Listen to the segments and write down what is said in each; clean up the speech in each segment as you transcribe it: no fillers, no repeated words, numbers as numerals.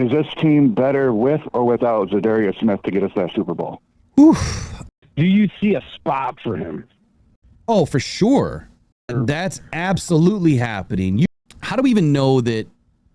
Is this team better with or without Za'Darius Smith to get us that Super Bowl? Oof. Do you see a spot for him? Oh, for sure. That's absolutely happening. How do we even know that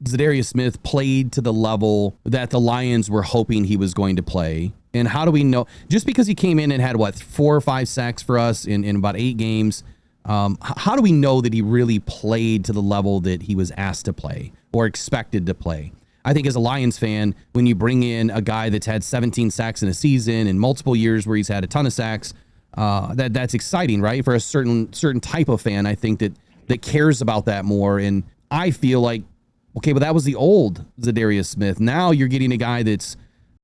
Za'Darius Smith played to the level that the Lions were hoping he was going to play? And how do we know? Just because he came in and had, 4 or 5 sacks for us in about 8 games, how do we know that he really played to the level that he was asked to play or expected to play? I think as a Lions fan, when you bring in a guy that's had 17 sacks in a season and multiple years where he's had a ton of sacks, that's exciting, right? For a certain type of fan, I think that cares about that more. And I feel like, okay, but that was the old Za'Darius Smith. Now you're getting a guy that's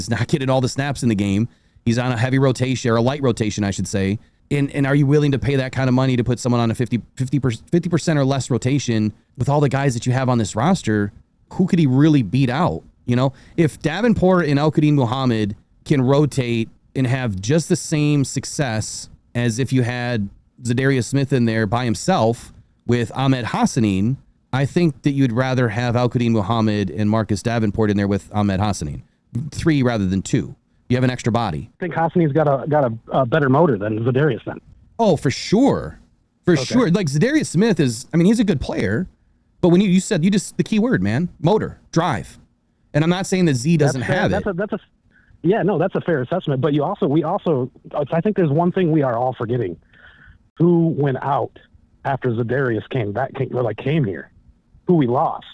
not getting all the snaps in the game. He's on a heavy rotation, or a light rotation, I should say. And are you willing to pay that kind of money to put someone on a 50% or less rotation with all the guys that you have on this roster? Who could he really beat out? You know, if Davenport and Al-Qadim Muhammad can rotate and have just the same success as if you had Za'Darius Smith in there by himself with Ahmed Hassanin, I think that you'd rather have Al-Qadim Muhammad and Marcus Davenport in there with Ahmed Hassanin. 3 rather than 2. You have an extra body. I think Hassanin's got a better motor than Za'Darius then. Oh, for sure. For sure. Like Za'Darius Smith is, I mean, he's a good player, but when you said, the key word, man, motor, drive. And I'm not saying that Z doesn't have it. That's a fair assessment. But I think there's one thing we are all forgetting. Who went out after Za'Darius came here? Who we lost?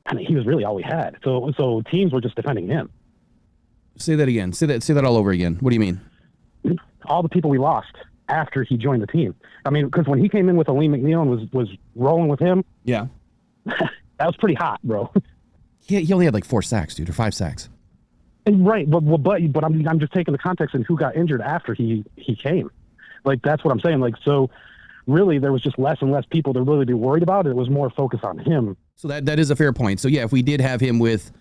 I mean, he was really all we had. So teams were just defending him. Say that again. Say that all over again. What do you mean? All the people we lost after he joined the team. I mean, because when he came in with Aleem McNeil and was rolling with him, yeah, that was pretty hot, bro. He only had 4 sacks, dude, or 5 sacks. Right, but I'm just taking the context in who got injured after he came. That's what I'm saying. So really, there was just less and less people to really be worried about. It was more focused on him. So that is a fair point. So yeah, if we did have him with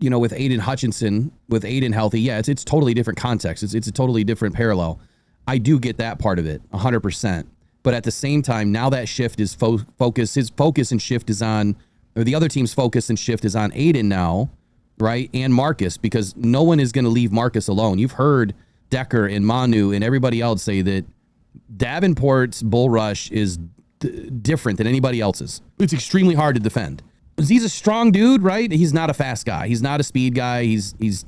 Aiden Hutchinson, with Aiden healthy, yeah, it's totally different context. It's a totally different parallel. I do get that part of it, 100%. But at the same time, now that shift is focus. His focus and shift is on, or the other team's focus and shift is on Aiden now, right? And Marcus, because no one is going to leave Marcus alone. You've heard Decker and Manu and everybody else say that Davenport's bull rush is different than anybody else's. It's extremely hard to defend. He's a strong dude, right? He's not a fast guy. He's not a speed guy. He's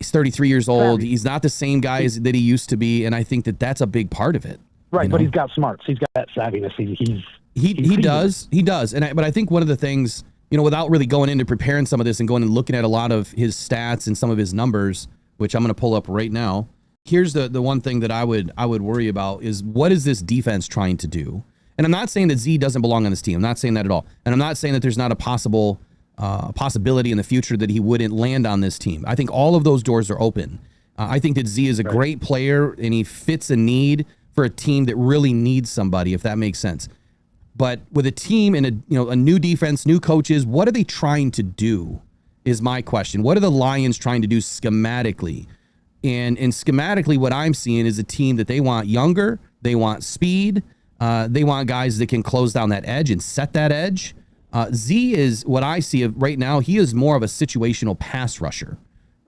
33 years old. He's not the same guy that he used to be, and I think that that's a big part of it. Right, but he's got smarts. He's got that savviness. He does. But I think one of the things, without really going into preparing some of this and going and looking at a lot of his stats and some of his numbers, which I'm going to pull up right now. Here's the one thing that I would worry about is, what is this defense trying to do? And I'm not saying that Z doesn't belong on this team. I'm not saying that at all. And I'm not saying that there's not a possibility in the future that he wouldn't land on this team. I think all of those doors are open. I think that Z is a great player, and he fits a need for a team that really needs somebody, if that makes sense. But with a team and a new defense, new coaches, what are they trying to do is my question. What are the Lions trying to do schematically? And schematically, what I'm seeing is a team that they want younger, they want speed, they want guys that can close down that edge and set that edge. Z is, what I see right now, he is more of a situational pass rusher.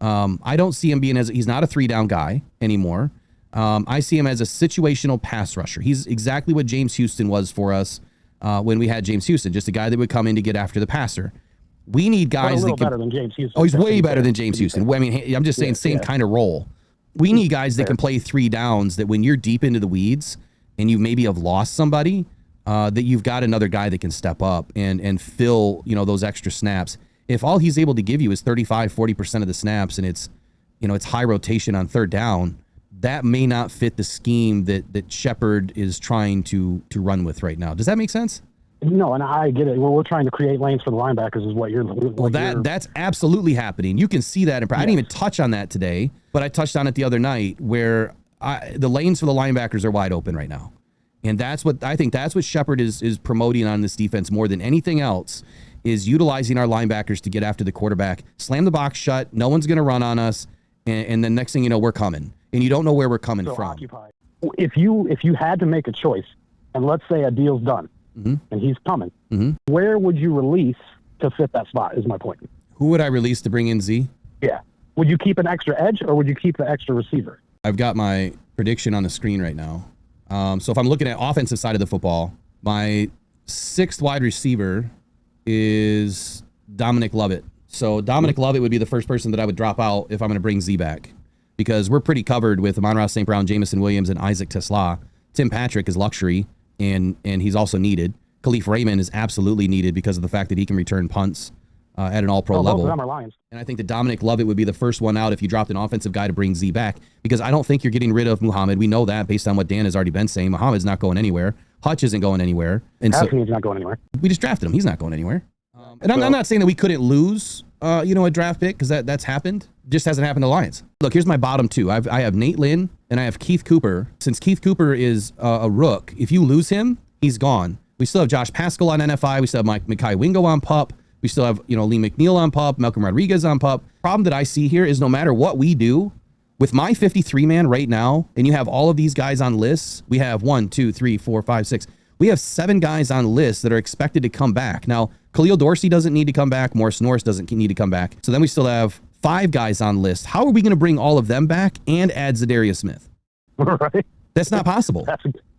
I don't see him being he's not a 3-down guy anymore. I see him as a situational pass rusher. He's exactly what James Houston was for us when we had James Houston, just a guy that would come in to get after the passer. We need guys that can, better than James Houston. Oh, he's way better than James Houston. I mean, I'm just saying same kind of role. We need guys that can play 3 downs, that when you're deep into the weeds and you maybe have lost somebody, that you've got another guy that can step up and fill, those extra snaps. If all he's able to give you is 35-40% of the snaps, and it's high rotation on 3rd down, that may not fit the scheme that Shepard is trying to run with right now. Does that make sense? No, and I get it. We're trying to create lanes for the linebackers is what you're... That's absolutely happening. You can see that. I didn't even touch on that today, but I touched on it the other night, where the lanes for the linebackers are wide open right now. And that's what Shepard is promoting on this defense more than anything else, is utilizing our linebackers to get after the quarterback, slam the box shut, no one's going to run on us, and then next thing you know, we're coming. And you don't know where we're coming from. Occupy. If you had to make a choice, and let's say a deal's done, and he's coming, where would you release to fit that spot, is my point. Who would I release to bring in Z? Yeah. Would you keep an extra edge or would you keep the extra receiver? I've got my prediction on the screen right now. So if I'm looking at offensive side of the football, my 6th wide receiver is Dominic Lovett. So Dominic Lovett would be the first person that I would drop out if I'm going to bring Z back, because we're pretty covered with Amon-Ra St. Brown, Jameson Williams, and Isaac Tesla. Tim Patrick is luxury, and he's also needed. Khalif Raymond is absolutely needed because of the fact that he can return punts at an all-pro level. Both of them are Lions. And I think that Dominic Lovett would be the first one out if you dropped an offensive guy to bring Z back, because I don't think you're getting rid of Muhammad. We know that based on what Dan has already been saying. Muhammad's not going anywhere. Hutch isn't going anywhere. And so He's not going anywhere. we just drafted him. He's not going anywhere. And I'm not saying that we couldn't lose, a draft pick, because that's happened. Just hasn't happened to Lions. Look, here's my bottom 2. I have Nate Lynn and I have Keith Cooper. Since Keith Cooper is a rook, if you lose him, he's gone. We still have Josh Pascal on NFI. We still have Mekhi Wingo on PUP. We still have, Lee McNeil on PUP, Malcolm Rodriguez on PUP. Problem that I see here is no matter what we do, with my 53-man right now, and you have all of these guys on lists, we have 1, 2, 3, 4, 5, 6. We have 7 guys on lists that are expected to come back. Now, Khalil Dorsey doesn't need to come back. Morris Norris doesn't need to come back. So then we still have 5 guys on list. How are we going to bring all of them back and add Za'Darius Smith? Right. That's not possible.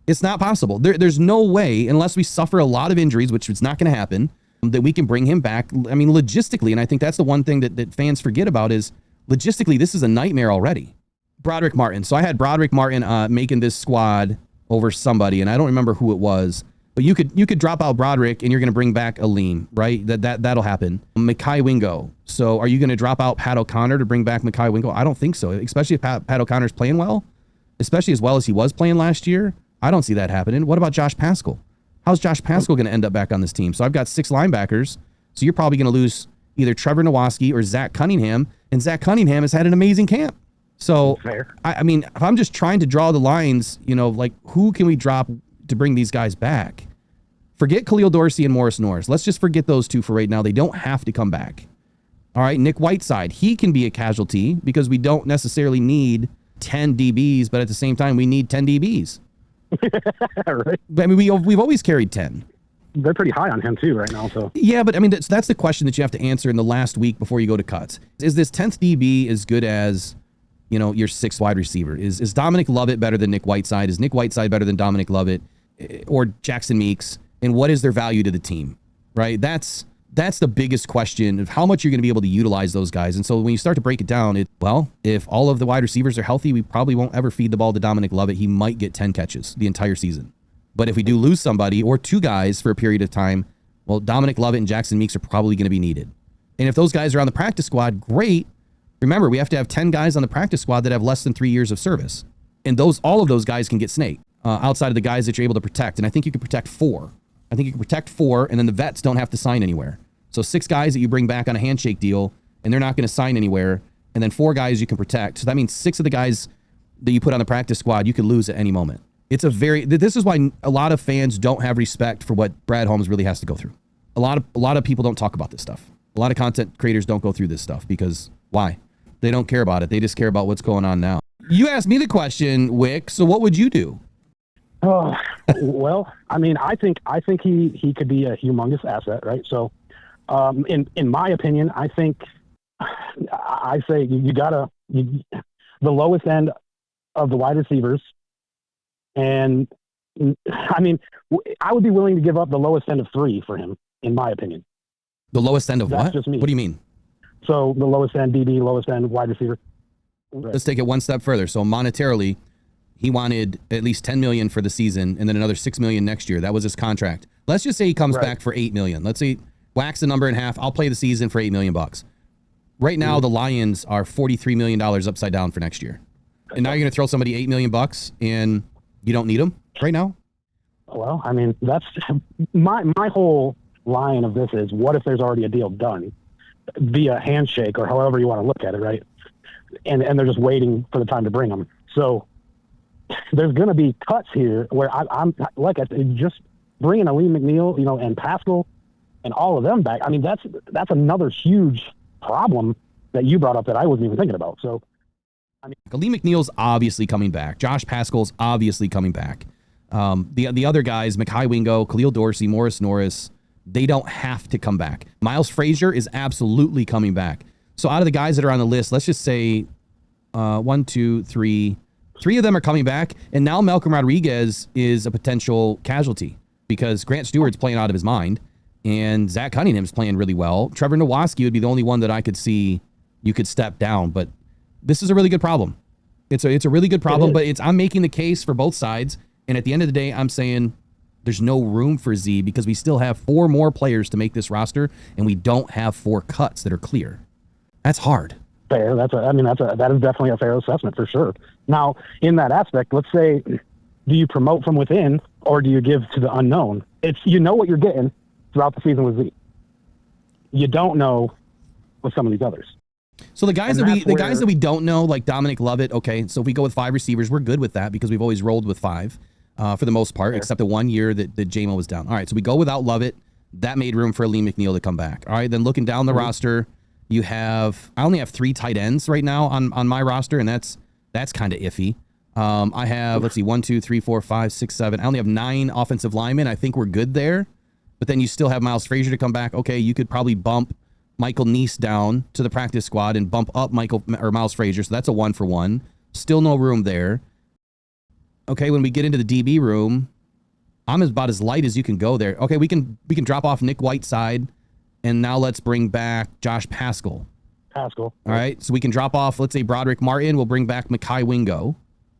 It's not possible. There's no way, unless we suffer a lot of injuries, which is not going to happen, that we can bring him back. I mean, logistically, and I think that's the one thing that fans forget about is logistically, this is a nightmare already. Broderick Martin. So I had Broderick Martin making this squad over somebody, and I don't remember who it was, but you could drop out Broderick and you're going to bring back Aleem, right? That'll happen. Mekhi Wingo. So are you going to drop out Pat O'Connor to bring back Mekhi Wingo? I don't think so, especially if Pat O'Connor's playing well, especially as well as he was playing last year. I don't see that happening. What about Josh Pascal? How's Josh Pascal going to end up back on this team? So I've got 6 linebackers. So you're probably going to lose either Trevor Nowaski or Zach Cunningham, and Zach Cunningham has had an amazing camp. So, I mean, if I'm just trying to draw the lines, like who can we drop to bring these guys back? Forget Khalil Dorsey and Morris Norris. Let's just forget those 2 for right now. They don't have to come back. All right, Nick Whiteside, he can be a casualty because we don't necessarily need 10 DBs, but at the same time, we need 10 DBs. Right. I mean, we've always carried 10. They're pretty high on him too right now. So yeah, but I mean, that's the question that you have to answer in the last week before you go to cuts. Is this 10th DB as good as your 6th wide receiver? Is Dominic Lovett better than Nick Whiteside? Is Nick Whiteside better than Dominic Lovett or Jackson Meeks? And what is their value to the team, right? That's the biggest question of how much you're going to be able to utilize those guys. And so when you start to break it down, if all of the wide receivers are healthy, we probably won't ever feed the ball to Dominic Lovett. He might get 10 catches the entire season. But if we do lose somebody or 2 guys for a period of time, well, Dominic Lovett and Jackson Meeks are probably going to be needed. And if those guys are on the practice squad, great. Remember, we have to have 10 guys on the practice squad that have less than 3 years of service. And all of those guys can get snaked outside of the guys that you're able to protect. And I think you can protect 4. I think you can protect 4, and then the vets don't have to sign anywhere. So 6 guys that you bring back on a handshake deal, and they're not going to sign anywhere. And then 4 guys you can protect. So that means 6 of the guys that you put on the practice squad, you could lose at any moment. This is why a lot of fans don't have respect for what Brad Holmes really has to go through. A lot of people don't talk about this stuff. A lot of content creators don't go through this stuff because why? They don't care about it. They just care about what's going on now. You asked me the question, Wick. So what would you do? Oh, well, I mean, I think he could be a humongous asset, right? So, in my opinion, I say you gotta the lowest end of the wide receivers, and I mean, I would be willing to give up the lowest end of 3 for him, in my opinion. The lowest end of That's what? just me. What do you mean? So the lowest end DB, lowest end wide receiver. Let's take it one step further. So monetarily, he wanted at least $10 million for the season and then another $6 million next year. That was his contract. Let's just say he comes back for $8 million. Let's say wax the number in half. I'll play the season for $8 million. Right now, the Lions are $43 million upside down for next year. And now you're going to throw somebody $8 million and you don't need them right now? Well, I mean, that's my whole line of this is, what if there's already a deal done via handshake or however you want to look at it, right? And they're just waiting for the time to bring them. So there's going to be cuts here where I'm like, just bringing Aleem McNeil, and Pascal and all of them back. I mean, that's another huge problem that you brought up that I wasn't even thinking about. So, I mean, Aleem McNeil's obviously coming back. Josh Pascal's obviously coming back. The other guys, Mekhi Wingo, Khalil Dorsey, Morris Norris, They don't have to come back. Miles Frazier is absolutely coming back. So out of the guys that are on the list, let's just say 1, 2, 3. 3 of them are coming back. And now Malcolm Rodriguez is a potential casualty because Grant Stewart's playing out of his mind and Zach Cunningham's playing really well. Trevor Nowaski would be the only one that I could see you could step down. But this is a really good problem. It's a really good problem, but I'm making the case for both sides. And at the end of the day, I'm saying there's no room for Z because we still have 4 more players to make this roster, and we don't have 4 cuts that are clear. That's hard. Fair. That is definitely a fair assessment for sure. Now, in that aspect, let's say, do you promote from within or do you give to the unknown? It's what you're getting throughout the season with Z. You don't know with some of these others. So the guys that we don't know, like Dominic Lovett, okay. So if we go with 5 receivers, we're good with that because we've always rolled with 5. For the most part, except the 1 year that J-Mo was down. All right, so we go without Lovett. That made room for Lee McNeil to come back. All right, then looking down the roster, I only have 3 tight ends right now on my roster, and that's kind of iffy. I have, let's see, 1, 2, 3, 4, 5, 6, 7. I only have 9 offensive linemen. I think we're good there. But then you still have Miles Frazier to come back. Okay, you could probably bump Michael Neese down to the practice squad and bump up Miles Frazier. So that's a 1-for-1. Still no room there. Okay, when we get into the DB room, I'm about as light as you can go there. Okay, we can drop off Nick Whiteside, and now let's bring back Josh Paschal. All right, so we can drop off, let's say, Broderick Martin. We'll bring back Mekhi Wingo,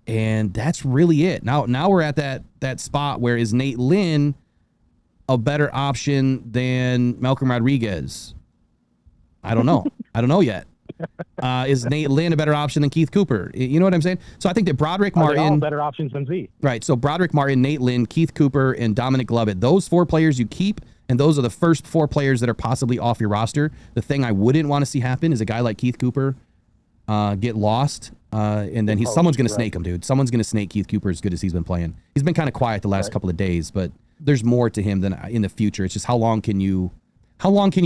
and that's really it. Now we're at that spot where is Nate Lynn a better option than Malcolm Rodriguez? I don't know. I don't know yet. Is Nate Lynn a better option than Keith Cooper? You know what I'm saying? So I think that Broderick Martin... Are they all better options than Z? Right. So Broderick Martin, Nate Lynn, Keith Cooper, and Dominic Lovett. Those 4 players you keep, and those are the first 4 players that are possibly off your roster. The thing I wouldn't want to see happen is a guy like Keith Cooper get lost, and then someone's going to snake him, dude. Someone's going to snake Keith Cooper as good as he's been playing. He's been kind of quiet the last couple of days, but there's more to him than in the future. It's just how long can you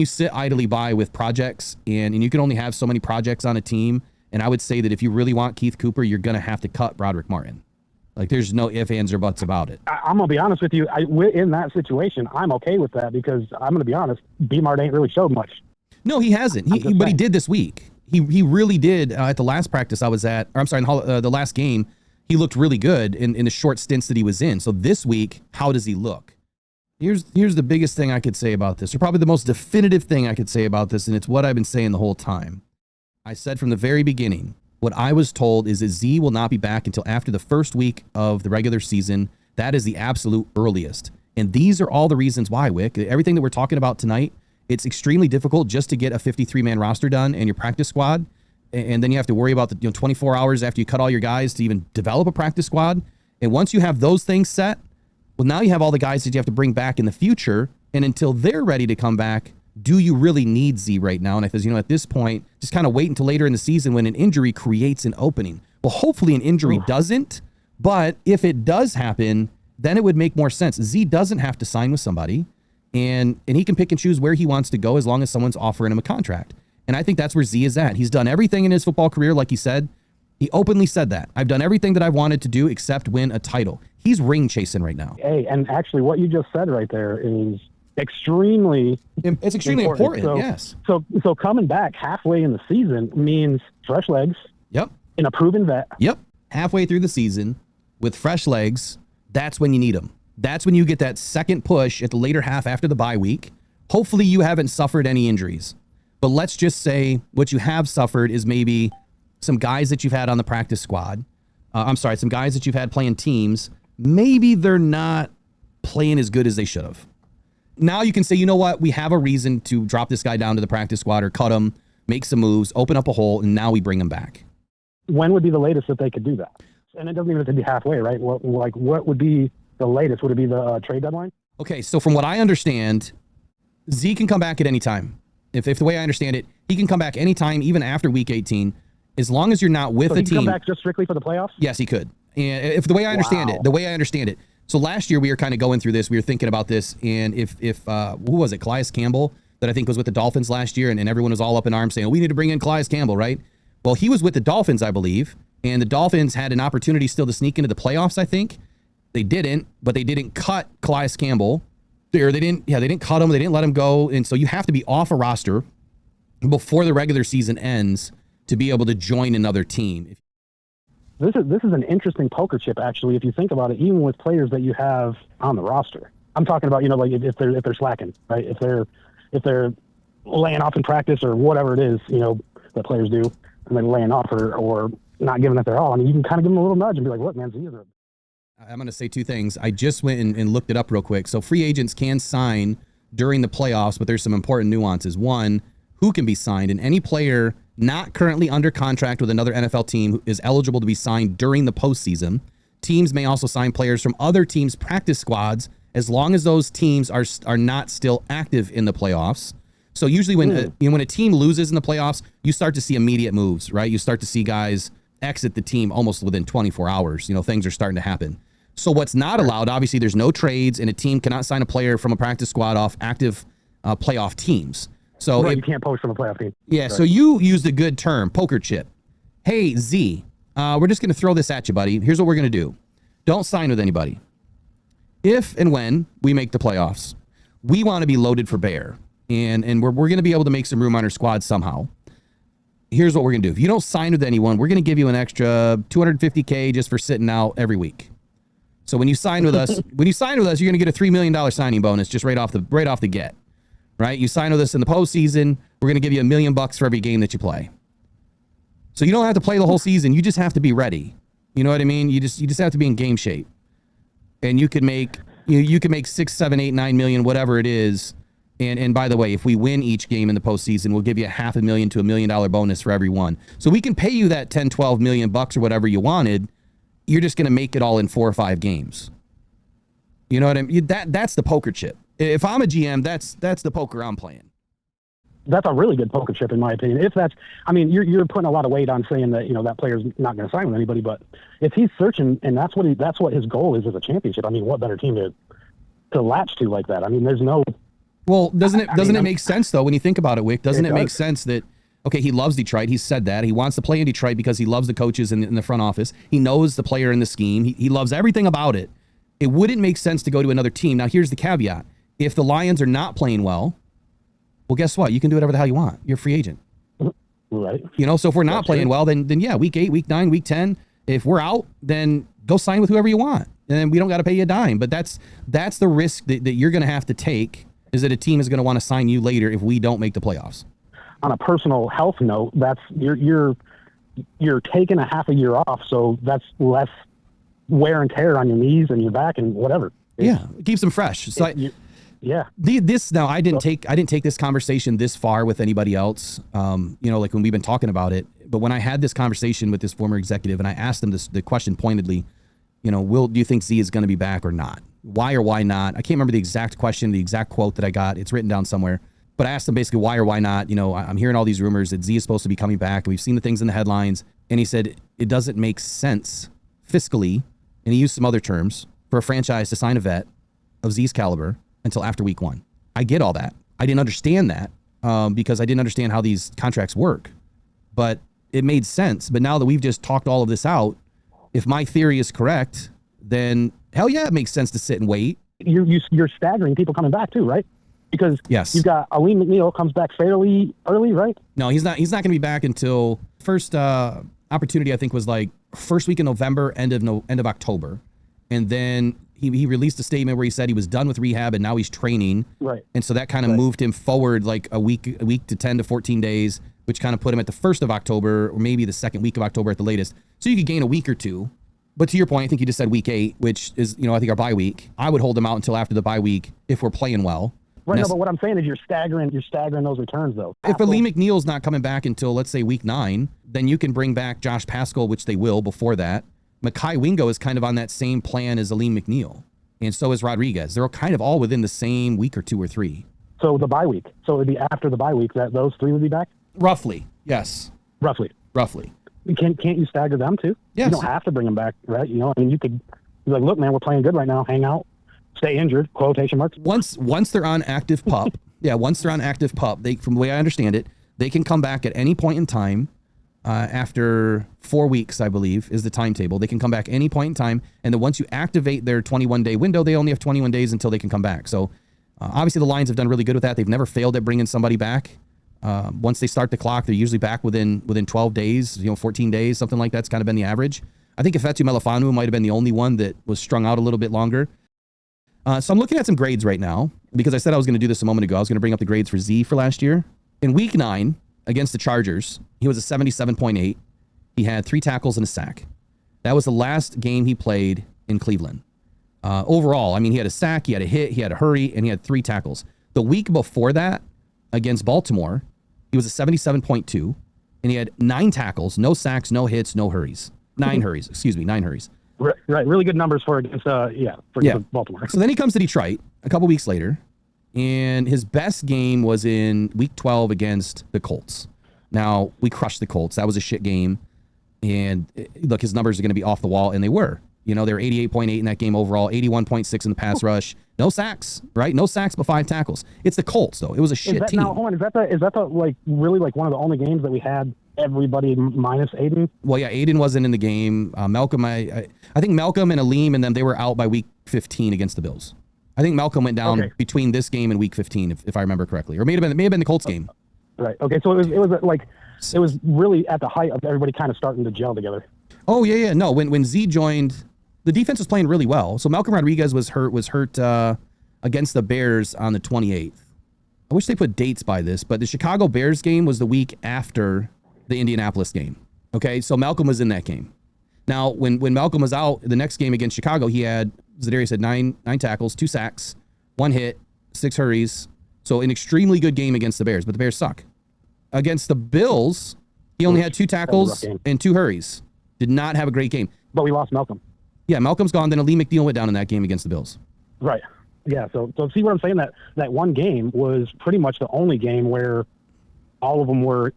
sit idly by with projects, and you can only have so many projects on a team. And I would say that if you really want Keith Cooper, you're going to have to cut Broderick Martin. Like, there's no ifs, ands, or buts about it. I'm going to be honest with you. In that situation, I'm okay with that because I'm going to be honest, B-Mart ain't really showed much. No, he hasn't. But he did this week. He really did at the last practice I was at, or I'm sorry, the last game, he looked really good in the short stints that he was in. So this week, how does he look? Here's the biggest thing I could say about this, or probably the most definitive thing I could say about this, and it's what I've been saying the whole time. I said from the very beginning, what I was told is that Z will not be back until after the first week of the regular season. That is the absolute earliest. And these are all the reasons why, Wick. Everything that we're talking about tonight, it's extremely difficult just to get a 53-man roster done and your practice squad. And then you have to worry about the 24 hours after you cut all your guys to even develop a practice squad. And once you have those things set, well, now you have all the guys that you have to bring back in the future. And until they're ready to come back, do you really need Z right now? And I says, at this point, just kind of wait until later in the season when an injury creates an opening. Well, hopefully an injury doesn't. But if it does happen, then it would make more sense. Z doesn't have to sign with somebody. And he can pick and choose where he wants to go as long as someone's offering him a contract. And I think that's where Z is at. He's done everything in his football career, like he said. He openly said that. I've done everything that I've wanted to do except win a title. He's ring chasing right now. Hey, and actually what you just said right there is extremely important. So, yes. So coming back halfway in the season means fresh legs. Yep. And a proven vet. Yep. Halfway through the season with fresh legs, that's when you need them. That's when you get that second push at the later half after the bye week. Hopefully you haven't suffered any injuries. But let's just say what you have suffered is maybe some guys that you've had on the practice squad. Some guys that you've had playing teams. Maybe they're not playing as good as they should have. Now you can say, you know what? We have a reason to drop this guy down to the practice squad or cut him, make some moves, open up a hole, and now we bring him back. When would be the latest that they could do that? And it doesn't even have to be halfway, right? What would be the latest? Would it be the trade deadline? Okay, so from what I understand, Z can come back at any time. If the way I understand it, he can come back anytime, even after week 18, as long as you're not with a team. So he can come back just strictly for the playoffs? Yes, he could. And if the way I understand it, so last year we were kind of going through this, we were thinking about this, and if who was it, Calais Campbell, that I think was with the Dolphins last year, and everyone was all up in arms saying, we need to bring in Calais Campbell, right? Well, he was with the Dolphins, I believe, and the Dolphins had an opportunity still to sneak into the playoffs, I think. They didn't, but they didn't cut Calais Campbell. They didn't cut him. They didn't let him go. And so you have to be off a roster before the regular season ends to be able to join another team. This is an interesting poker chip, actually, if you think about it, even with players that you have on the roster. I'm talking about, like if they're slacking, right? If they're laying off in practice or whatever it is, that players do, and then laying off or not giving it their all. I mean, you can kind of give them a little nudge and be like, look, man, I'm going to say two things. I just went and looked it up real quick. So free agents can sign during the playoffs, but there's some important nuances. One, who can be signed, and any player not currently under contract with another NFL team is eligible to be signed during the postseason. Teams may also sign players from other teams' practice squads as long as those teams are not still active in the playoffs. So usually when a team loses in the playoffs, you start to see immediate moves, right? You start to see guys exit the team almost within 24 hours. Things are starting to happen. So what's not allowed, obviously, there's no trades, and a team cannot sign a player from a practice squad off active playoff teams. So you can't poach from a playoff team. Yeah, right. So you used a good term, poker chip. Hey, Z, we're just going to throw this at you, buddy. Here's what we're going to do. Don't sign with anybody. If and when we make the playoffs, we want to be loaded for bear, and we're going to be able to make some room on our squad somehow. Here's what we're going to do. If you don't sign with anyone, we're going to give you an extra $250K just for sitting out every week. So when you sign with us, you're going to get a $3 million signing bonus just right off the get. Right? You sign with us in the postseason, we're going to give you $1 million for every game that you play. So you don't have to play the whole season. You just have to be ready. You know what I mean? You just have to be in game shape. And you could make, you can make 6, 7, 8, 9 million, whatever it is. And by the way, if we win each game in the postseason, we'll give you $500,000 to $1 million bonus for every one. So we can pay you that 10, 12 million bucks or whatever you wanted. You're just going to make it all in 4 or 5 games. You know what I mean? That's the poker chip. If I'm a GM, that's the poker I'm playing. That's a really good poker chip, in my opinion. You're putting a lot of weight on saying that that player's not going to sign with anybody, but if he's searching and that's what his goal is as a championship, what better team to latch to like that? There's no. Well, doesn't it make sense though when you think about it, Wick? Doesn't it make sense that okay, he loves Detroit. He said that he wants to play in Detroit because he loves the coaches in the front office. He knows the player in the scheme. He loves everything about it. It wouldn't make sense to go to another team. Now, here's the caveat. If the Lions are not playing well, guess what? You can do whatever the hell you want. You're a free agent. Right. So if we're not playing well, then yeah, week 8, week 9, week 10, if we're out, then go sign with whoever you want. And then we don't got to pay you a dime. But that's the risk that you're going to have to take, is that a team is going to want to sign you later if we don't make the playoffs. On a personal health note, that's you're taking a half a year off, so that's less wear and tear on your knees and your back and whatever. Yeah, it keeps them fresh. So yeah. I didn't take this conversation this far with anybody else. Like when we've been talking about it, but when I had this conversation with this former executive and I asked him the question pointedly, do you think Z is going to be back or not? Why or why not? I can't remember the exact question, the exact quote that I got. It's written down somewhere, but I asked him basically why or why not. I'm hearing all these rumors that Z is supposed to be coming back. We've seen the things in the headlines, and he said it doesn't make sense fiscally, and he used some other terms, for a franchise to sign a vet of Z's caliber until after week 1. I get all that. I didn't understand that because I didn't understand how these contracts work, but it made sense. But now that we've just talked all of this out, if my theory is correct, then hell yeah, it makes sense to sit and wait. You're staggering people coming back too, right? Because yes, you've got Aleem McNeil comes back fairly early, right? No, he's not going to be back until first opportunity. I think was like first week in November, end of October, and then he released a statement where he said he was done with rehab and now he's training. Right. And so that kind of moved him forward like a week to 10 to 14 days, which kind of put him at the 1st of October or maybe the 2nd week of October at the latest. So you could gain a week or two. But to your point, I think you just said week 8, which is, I think our bye week. I would hold him out until after the bye week if we're playing well. Right. No, but what I'm saying is you're staggering those returns though. If Aleem McNeil's not coming back until let's say week 9, then you can bring back Josh Pascal, which they will before that. Mekhi Wingo is kind of on that same plan as Aleem McNeil. And so is Rodriguez. They're kind of all within the same week or 2 or 3. So the bye week. So it would be after the bye week that those 3 would be back? Roughly, yes. Roughly. Can't you stagger them too? Yes. You don't have to bring them back, right? You could be like, look, man, we're playing good right now. Hang out. Stay injured, quotation marks. Once they're on active pup, once they're on active pup, from the way I understand it, they can come back at any point in time. After 4 weeks, I believe, is the timetable. They can come back any point in time. And then once you activate their 21-day window, they only have 21 days until they can come back. So Obviously, the Lions have done really good with that. They've never failed at bringing somebody back. Once they start the clock, they're usually back within 12 days, 14 days, something like that's kind of been the average. I think Ifeatu Melifonwu might have been the only one that was strung out a little bit longer. So I'm looking at some grades right now because I said I was going to do this a moment ago. I was going to bring up the grades for Z for last year. In week 9 against the Chargers, he was a 77.8. He had 3 tackles and a sack. That was the last game he played in Cleveland. Overall, I mean, he had a sack, he had a hit, he had a hurry, and he had 3 tackles. The week before that, against Baltimore, he was a 77.2, and he had 9 tackles, no sacks, no hits, no hurries. 9 hurries, 9 hurries. Right, really good numbers for against Baltimore. So then he comes to Detroit a couple weeks later, and his best game was in week 12 against the Colts. Now, we crushed the Colts. That was a shit game, and look, his numbers are going to be off the wall, and they were. They were 88.8 in that game overall, 81.6 in the pass rush. No sacks, right? No sacks, but 5 tackles. It's the Colts, though. It was a shit team. Now, hold on, is that the really one of the only games that we had everybody minus Aiden? Well, yeah, Aiden wasn't in the game. Malcolm, I think Malcolm and Aleem and them, they were out by week 15 against the Bills. I think Malcolm went down between this game and week 15, if I remember correctly, or may have been the Colts game. Right. Okay. So it was really at the height of everybody kind of starting to gel together. Oh yeah. No, when Z joined, the defense was playing really well. So Malcolm Rodriguez was hurt against the Bears on the 28th. I wish they put dates by this, but the Chicago Bears game was the week after the Indianapolis game. Okay, so Malcolm was in that game. Now, when Malcolm was out, the next game against Chicago, Za'Darius had 9 tackles, 2 sacks, 1 hit, 6 hurries. So an extremely good game against the Bears, but the Bears suck. Against the Bills, he only had 2 tackles and 2 hurries. Did not have a great game. But we lost Malcolm. Yeah, Malcolm's gone. Then Aleem McNeil went down in that game against the Bills. Right. Yeah, so see what I'm saying? That one game was pretty much the only game where all of them were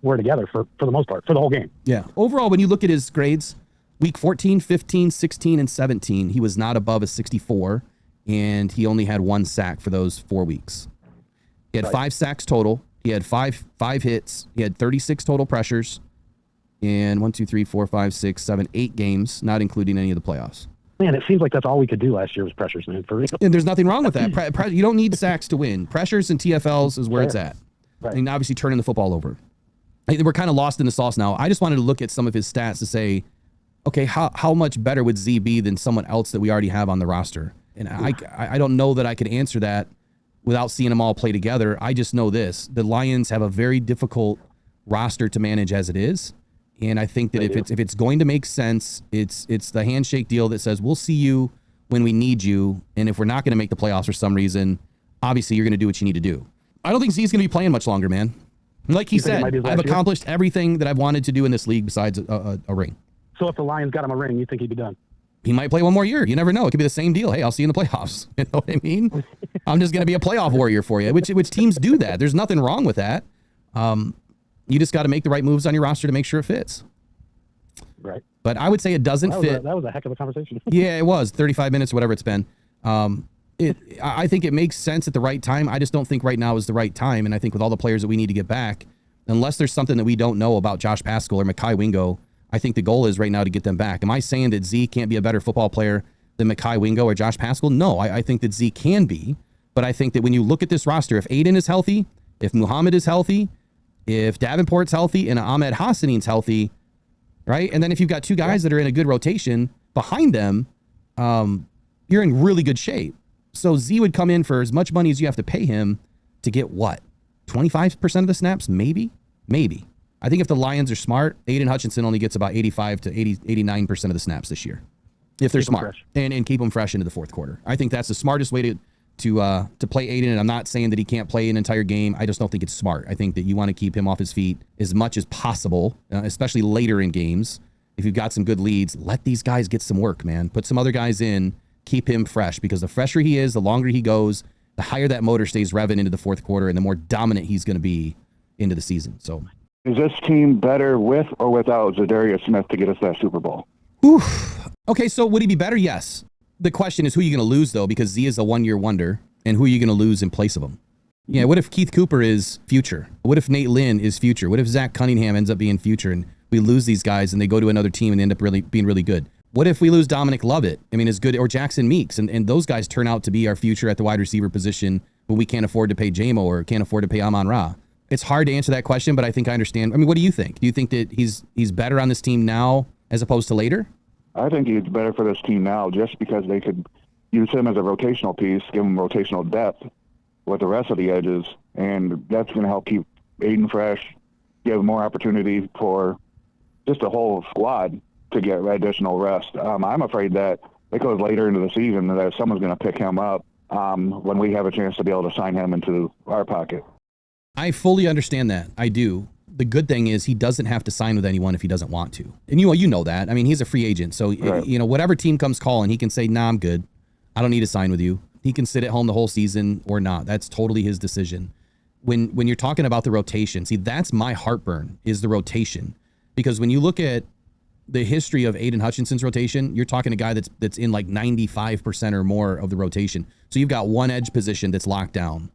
together for the most part, for the whole game. Yeah. Overall, when you look at his grades, week 14, 15, 16, and 17, he was not above a 64, and he only had 1 sack for those 4 weeks. He had 5 sacks total. He had five hits. He had 36 total pressures in 1, 2, 3, 4, 5, 6, 7, 8 games, not including any of the playoffs. Man, it seems like that's all we could do last year was pressures, man. For real. And there's nothing wrong with that. You don't need sacks to win. Pressures and TFLs is where it's at. Right. And obviously turning the football over. We're kind of lost in the sauce now. I just wanted to look at some of his stats to say, okay, how much better would Z be than someone else that we already have on the roster? And I don't know that I could answer that without seeing them all play together. I just know this. The Lions have a very difficult roster to manage as it is. And I think that if it's going to make sense, it's the handshake deal that says, we'll see you when we need you. And if we're not going to make the playoffs for some reason, obviously you're going to do what you need to do. I don't think Z's going to be playing much longer, man. Like he said, I've accomplished everything that I've wanted to do in this league besides a ring. So if the Lions got him a ring, you think he'd be done? He might play one more year. You never know. It could be the same deal. Hey, I'll see you in the playoffs. You know what I mean? I'm just going to be a playoff warrior for you, which teams do that. There's nothing wrong with that. You just got to make the right moves on your roster to make sure it fits. Right. But I would say it doesn't fit. That was a heck of a conversation. Yeah, it was 35 minutes, whatever it's been. I think it makes sense at the right time. I just don't think right now is the right time. And I think with all the players that we need to get back, unless there's something that we don't know about Josh Paschal or Mekhi Wingo, I think the goal is right now to get them back. Am I saying that Z can't be a better football player than Mekhi Wingo or Josh Paschal? No, I think that Z can be. But I think that when you look at this roster, if Aiden is healthy, if Muhammad is healthy, if Davenport's healthy and Ahmed Hassanin's healthy, right? And then if you've got 2 guys that are in a good rotation behind them, you're in really good shape. So Z would come in for as much money as you have to pay him to get what? 25% of the snaps? Maybe. I think if the Lions are smart, Aiden Hutchinson only gets about 85 to 89% of the snaps this year. If they're smart and keep them fresh into the fourth quarter. I think that's the smartest way to play Aiden. And I'm not saying that he can't play an entire game. I just don't think it's smart. I think that you want to keep him off his feet as much as possible, especially later in games. If you've got some good leads, let these guys get some work, man. Put some other guys in, keep him fresh, because the fresher he is, the longer he goes, the higher that motor stays revving into the fourth quarter and the more dominant he's going to be into the season. So, is this team better with or without Za'Darius Smith to get us that Super Bowl? Oof. Okay, so would he be better? Yes. The question is who you're going to lose, though, because Z is a one-year wonder, and who are you going to lose in place of him? Yeah, what if Keith Cooper is future? What if Nate Lynn is future? What if Zach Cunningham ends up being future and we lose these guys and they go to another team and they end up really being really good? What if we lose Dominic Lovett? I mean, as good, or Jackson Meeks, and those guys turn out to be our future at the wide receiver position when we can't afford to pay J-Mo or can't afford to pay Amon-Ra? It's hard to answer that question, but I think I understand. I mean, what do you think? Do you think that he's better on this team now as opposed to later? I think he's better for this team now just because they could use him as a rotational piece, give him rotational depth with the rest of the edges, and that's going to help keep Aiden fresh, give more opportunity for just the whole squad to get additional rest. I'm afraid that it goes later into the season that someone's going to pick him up when we have a chance to be able to sign him into our pocket. I fully understand that. I do. The good thing is he doesn't have to sign with anyone if he doesn't want to. And you know that. I mean, he's a free agent. So, right. Whatever team comes calling, he can say, nah, I'm good. I don't need to sign with you. He can sit at home the whole season or not. That's totally his decision. When you're talking about the rotation, see, that's my heartburn is the rotation. Because when you look at the history of Aiden Hutchinson's rotation, you're talking a guy that's in like 95% or more of the rotation. So you've got one edge position that's locked down.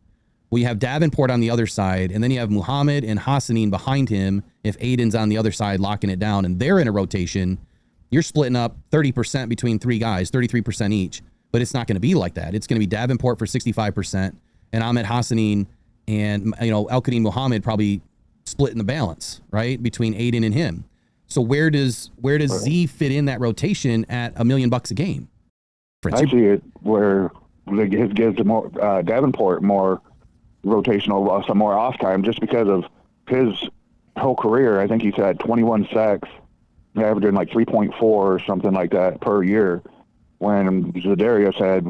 Well, you have Davenport on the other side, and then you have Muhammad and Hassanin behind him if Aiden's on the other side locking it down, and they're in a rotation. You're splitting up 30% between three guys, 33% each, but it's not going to be like that. It's going to be Davenport for 65%, and Ahmed Hassanin and El-Kadim Muhammad probably splitting the balance, right, between Aiden and him. So where does Z fit in that rotation at $1 million a game? I see it where it gives more Davenport more rotational, some more off time, just because of his whole career. I think he's had 21 sacks, averaging like 3.4 or something like that per year. When Za'Darius had,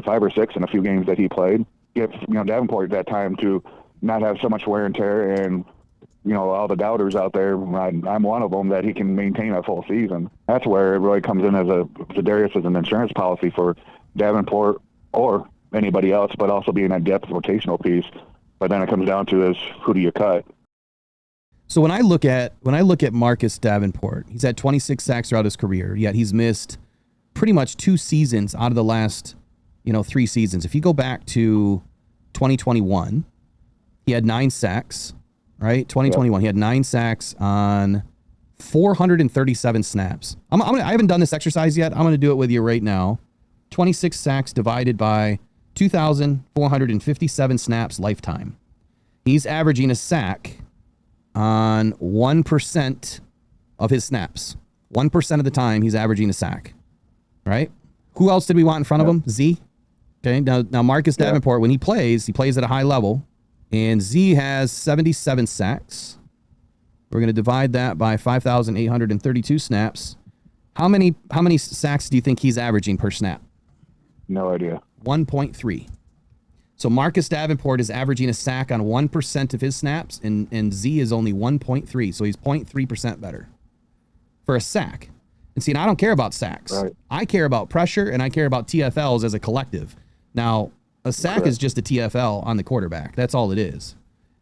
5 or 6 in a few games that he played. Give Davenport that time to not have so much wear and tear, and all the doubters out there. I'm one of them that he can maintain a full season. That's where it really comes in as Za'Darius as an insurance policy for Davenport or anybody else, but also being a depth rotational piece. But then it comes down to is who do you cut? So when I look at Marcus Davenport, he's had 26 sacks throughout his career, yet he's missed pretty much 2 seasons out of the last 3 seasons. If you go back to 2021, he had 9 sacks, right? 2021, He had 9 sacks on 437 snaps. I haven't done this exercise yet. I'm going to do it with you right now. 26 sacks divided by 2,457 snaps lifetime. He's averaging a sack on 1% of his snaps. 1% of the time he's averaging a sack, right? Who else did we want in front of him? Z. Okay, now Marcus Davenport, when he plays at a high level, and Z has 77 sacks. We're going to divide that by 5,832 snaps. How many sacks do you think he's averaging per snap? No idea. 1.3. So Marcus Davenport is averaging a sack on 1% of his snaps, and Z is only 1.3. So he's 0.3% better for a sack. And see, and I don't care about sacks. Right. I care about pressure, and I care about TFLs as a collective. Now, a sack is just a TFL on the quarterback. That's all it is.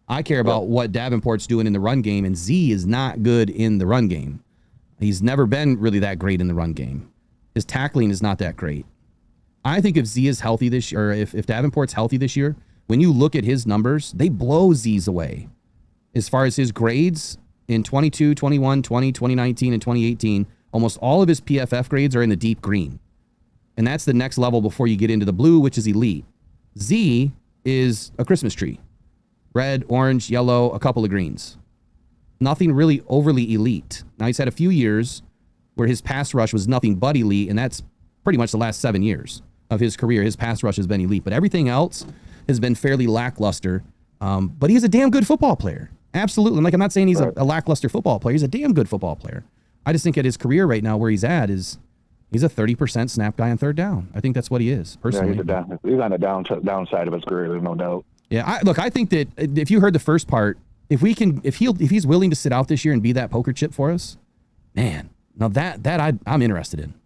I care about what Davenport's doing in the run game, and Z is not good in the run game. He's never been really that great in the run game. His tackling is not that great. I think if Z is healthy this year, or if Davenport's healthy this year, when you look at his numbers, they blow Z's away. As far as his grades in 22, 21, 20, 2019, and 2018, almost all of his PFF grades are in the deep green. And that's the next level before you get into the blue, which is elite. Z is a Christmas tree. Red, orange, yellow, a couple of greens. Nothing really overly elite. Now, he's had a few years where his pass rush was nothing but elite, and that's pretty much the last 7 years of his career. His pass rush has been elite, but everything else has been fairly lackluster. But he's a damn good football player. Absolutely. I'm not saying he's a lackluster football player. He's a damn good football player. I just think at his career right now where he's at is he's a 30% snap guy on third down. I think that's what he is, personally. Yeah, he's on the downside of his career, there's no doubt. Yeah, I think that if you heard the first part, if he's willing to sit out this year and be that poker chip for us, man, now that I'm interested in.